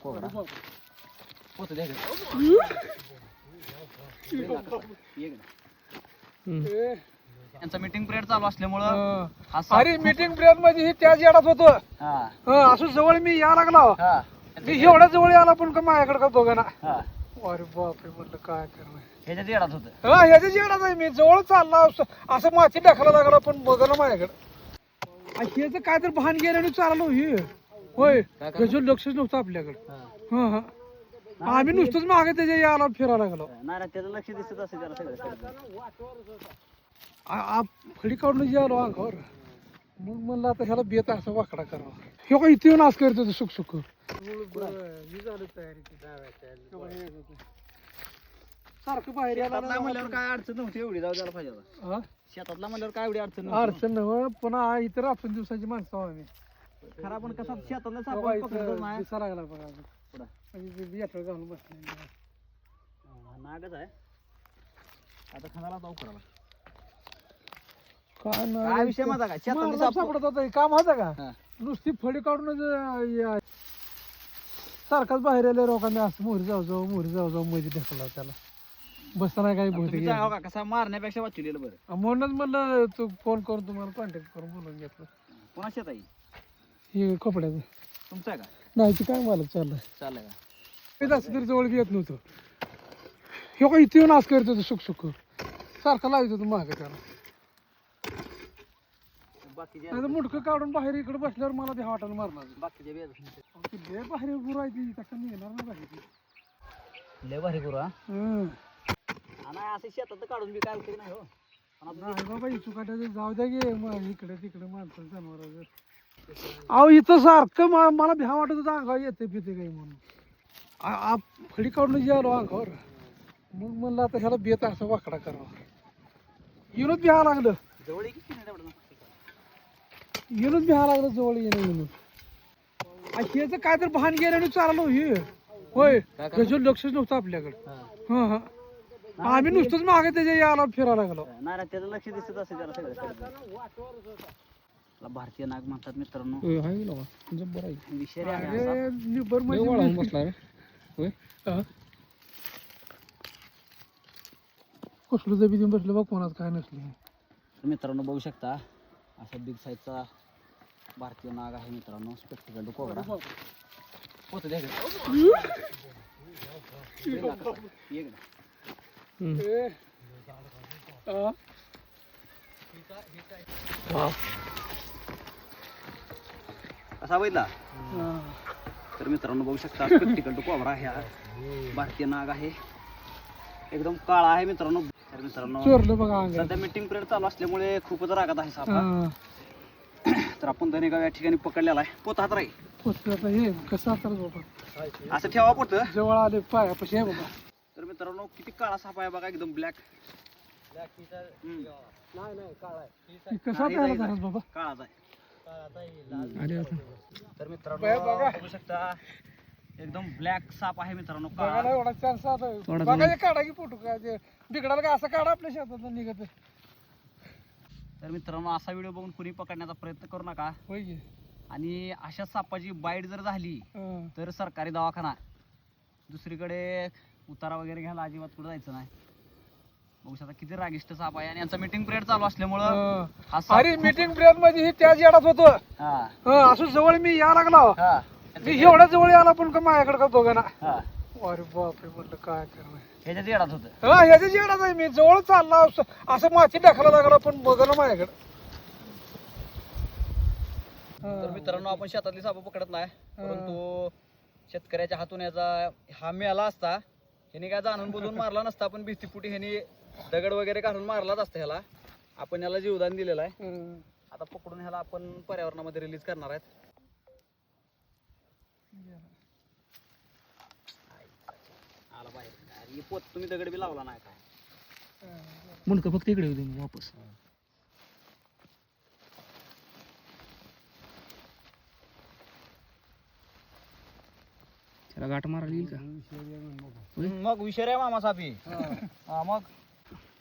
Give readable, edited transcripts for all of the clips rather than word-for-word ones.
पोत द्या त्यांचा मीटिंग पिरियड चालू असल्यामुळं अरे मीटिंग पिरियड मध्ये ही त्याच येडात होतो. असं जवळ मी या लागला मी एवढ्या जवळ आला पण का माझ्याकडे का बघा. अरे बापरे म्हटलं काय करणार ह्याच्यात येडात होत. ह्याच्याच येडाच आहे मी जवळ चालला असं माती टाकायला लागला पण बघा ना माझ्याकडे ह्याच काय तर भान गेल्याने चाललो हे होय त्याच्यावर लक्षच नव्हतं आपल्याकडे. आम्ही नुसतंच मागे त्याच्या याला फिरायला लागलो. नाही त्याचं लक्ष दिसत असेल त्याला सगळं फडी काढून जे आलो अंगावर मग म्हणलं आता ह्याला बेत असं वाकडा करावा. हे का इथे येऊन आज करतो सुख सुख सारखं बाहेर यायला म्हणल्यावर काय अडचण नव्हती एवढी जाऊ द्यायला पाहिजे होतं. शेतातला म्हणल्यावर काय एवढी अडचण अडचण नव्ह पुन्हा इतर आपण दिवसाची माणसं आहो आम्ही खरा पण कसा शेतातला दिसा लागला बघा येतो घालून बसले नागच आहे आता खानाला जाऊ करावा. काय विषय माझा काय सापडत होता काम होता का नुसती फडी काढूनच सारखाच बाहेर आले लोकांनी असं मोहरी जाऊ जाऊ मध्ये ढकला त्याला बसताना काही बहुतेक कसा मारण्यापेक्षा वाचलेलं बरं म्हणूनच म्हणलं तू फोन करून तुम्हाला कॉन्टॅक्ट करून बोलून घेतलं. कोणा शेत आहे हे कपड्याचं तुमचं आहे का? नाही ते काय मालक चाललंय का असं तरी जवळ येत नव्हतं. हे का इथे येऊन आज करत होतं सुख सुख सारखं लावत होतं मागे त्याला नाही मुडकं काढून बाहेर इकडे बसल्यावर मला ते वाटायला मारणार बाकीचे बाहेर गुरु आहे ती कसं निघणार ना बाहेर लय भारी करू असं शेतात काढून बी काय नाही हो. नाही बाबा इथू काढायचं जाऊ द्या गे इकडे तिकडे माणसं जनावर अहो इथं सारखं मला भ्या वाटत होतं अंगावर येते फिते काही म्हणून फडी काढून जे आलो अंगावर मग म्हणलं आता ह्याला बेत असं वाकडा करावा. येऊनच भ्या लागलं जवळ येऊनच भ्या लागलं जवळ येणं येऊन ह्याचं काय तर भान गेल्याने चाललो हे होय त्याच्यावर लक्षच नव्हतं आपल्याकडे. आम्ही नुसतंच मागे त्याच्या याला फिरायला लागलो. नाही त्याचं लक्ष दिसत असेल त्याला सगळं भारतीय नाग म्हणतात मित्रांनो. कसलं जबी देऊन बसलं बघ कोणाच काय नसलं. मित्रांनो बघू शकता असा बिग साईजचा भारतीय नाग आहे मित्रांनो. स्पेक्टिकल कोबरा होत द्या कसा बघितला तर मित्रांनो बघू शकता स्पेक्टिकल कोबरा ह्या भारतीय नाग आहे. एकदम काळा आहे मित्रांनो. तर मित्रांनो सध्या मीटिंग पिरियड चालू असल्यामुळे खूपच रागात आहे सापा. तर आपण धनेगाव या ठिकाणी पकडलेला आहे. पोत हात राहील कसं असं ठेवा पोत जवळ आले पायापाशी आहे बाबा. तर मित्रांनो किती काळा साप आहे बघा एकदम ब्लॅक कसा बाबा काळाच आहे. तर मित्रांनो बघा. बघू शकता एकदम ब्लॅक साप आहे मित्रांनो. बघायला एवढा चान्स बघा काढा की फोटो काय बिघडायला का असं काढा आपल्या शेतात निघत. तर मित्रांनो असा व्हिडिओ बघून कुणी पकडण्याचा प्रयत्न करू नका. होय की आणि अशा सापाची बाईट जर झाली तर सरकारी दवाखाना दुसरीकडे उतारा वगैरे घ्यायला अजिबात कुठं जायचं नाही. बघू शकता किती रागिष्ट साप आहे आणि यांचा मीटिंग पिरियड चालू असल्यामुळं अरे मीटिंग पिरियड मध्ये ही त्याच येडात होतो. असं जवळ मी या लागला मी एवढ्या जवळ आला पण का माझ्याकडे का बघा ना. अरे बापरे म्हटलं काय करणार ह्याच्यात येडात होत. ह्याच्याच येडाच आहे मी जवळ चालला असं माती टाकायला लागला पण बघा ना माझ्याकडे. तर मित्रांनो आपण शेतातली साप पकडत नाही परंतु शेतकऱ्याच्या हातून याचा हा मेला असता ह्याने काय जाणून बोलून मारला नसता. पण भीतीपुटी ह्याने दगड वगैरे घालून मारलाच असता. ह्याला आपण याला जीवदान दिलेलं आहे. आता पकडून ह्याला आपण पर्यावरणामध्ये रिलीज करणार आहेत. आला बाहेर पोत तुम्ही दगड बी लावला नाही काय मुंडकं फक्त इकडे येऊ वापस. त्याला गाठ मारायला येईल का मग विषय आहे मामा सापी. मग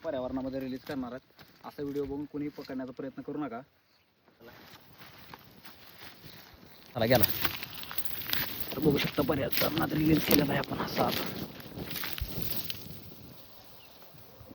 पर्यावरणामध्ये रिलीज करणार आहेत. असा व्हिडिओ बघून कोणी पकडण्याचा प्रयत्न करू नका. चला गेला. तर बघू शकता बऱ्याच जणांना रिलीज केलेला आहे आपण हा साप.